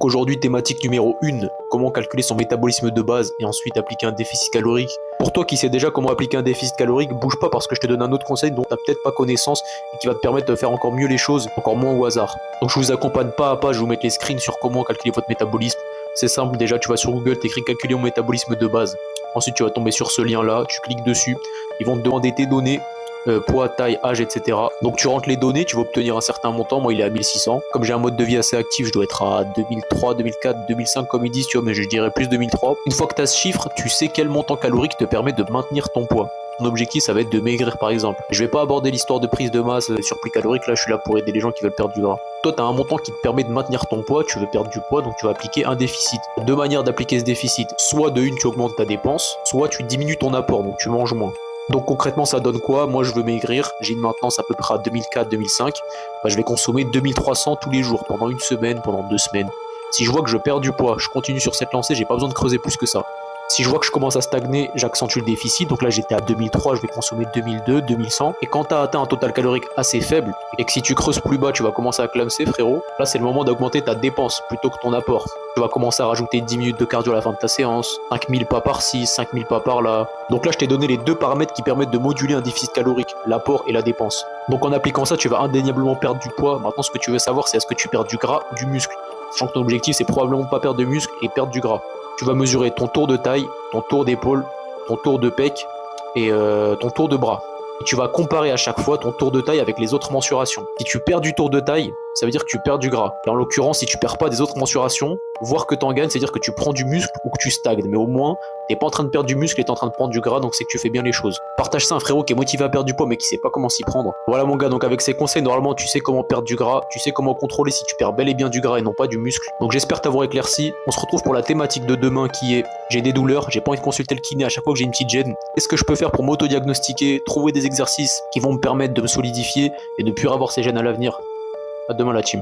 Donc aujourd'hui, thématique numéro 1, comment calculer son métabolisme de base et ensuite appliquer un déficit calorique. Pour toi qui sais déjà comment appliquer un déficit calorique, bouge pas parce que je te donne un autre conseil dont tu n'as peut-être pas connaissance et qui va te permettre de faire encore mieux les choses, encore moins au hasard. Donc je vous accompagne pas à pas, je vais vous mettre les screens sur comment calculer votre métabolisme. C'est simple, déjà tu vas sur Google, t'écris calculer mon métabolisme de base. Ensuite tu vas tomber sur ce lien là, tu cliques dessus, ils vont te demander tes données, poids, taille, âge, etc. Donc tu rentres les données, tu vas obtenir un certain montant, moi il est à 1600. Comme j'ai un mode de vie assez actif, je dois être à 2003, 2004, 2005 comme ils disent, tu vois, mais je dirais plus 2003. Une fois que tu as ce chiffre, tu sais quel montant calorique te permet de maintenir ton poids. Ton objectif, ça va être de maigrir par exemple. Je vais pas aborder l'histoire de prise de masse, surplus calorique, là je suis là pour aider les gens qui veulent perdre du gras. Toi, tu as un montant qui te permet de maintenir ton poids, tu veux perdre du poids, donc tu vas appliquer un déficit. Deux manières d'appliquer ce déficit, soit de une, tu augmentes ta dépense, soit tu diminues ton apport, donc tu manges moins. Donc concrètement ça donne quoi? Moi je veux maigrir, j'ai une maintenance à peu près à 2004-2005, je vais consommer 2300 tous les jours, pendant une semaine, pendant 2 semaines. Si je vois que je perds du poids, je continue sur cette lancée, j'ai pas besoin de creuser plus que ça. Si je vois que je commence à stagner, j'accentue le déficit, donc là j'étais à 2003, je vais consommer 2002, 2100, et quand tu as atteint un total calorique assez faible, et que si tu creuses plus bas tu vas commencer à clamser frérot, là c'est le moment d'augmenter ta dépense plutôt que ton apport. Tu vas commencer à rajouter 10 minutes de cardio à la fin de ta séance, 5000 pas par-ci, 5000 pas par-là. Donc là je t'ai donné les deux paramètres qui permettent de moduler un déficit calorique, l'apport et la dépense. Donc en appliquant ça tu vas indéniablement perdre du poids. Maintenant ce que tu veux savoir c'est est-ce que tu perds du gras ou du muscle. Sachant que ton objectif c'est probablement pas perdre de muscle et perdre du gras. Tu vas mesurer ton tour de taille, ton tour d'épaule, ton tour de pec et ton tour de bras. Et tu vas comparer à chaque fois ton tour de taille avec les autres mensurations. Si tu perds du tour de taille, ça veut dire que tu perds du gras. Et en l'occurrence, si tu perds pas des autres mensurations, voir que tu en gagnes, c'est-à-dire que tu prends du muscle ou que tu stagnes. Mais au moins, t'es pas en train de perdre du muscle et t'es en train de prendre du gras, donc c'est que tu fais bien les choses. Partage ça à un frérot qui est motivé à perdre du poids mais qui sait pas comment s'y prendre. Voilà mon gars, donc avec ces conseils, normalement tu sais comment perdre du gras, tu sais comment contrôler si tu perds bel et bien du gras et non pas du muscle. Donc j'espère t'avoir éclairci. On se retrouve pour la thématique de demain qui est j'ai des douleurs, j'ai pas envie de consulter le kiné à chaque fois que j'ai une petite gêne. Qu'est-ce que je peux faire pour m'auto-diagnostiquer, trouver des exercices qui vont me permettre de me solidifier et de ne plus avoir ces gênes à l'avenir. À demain la team.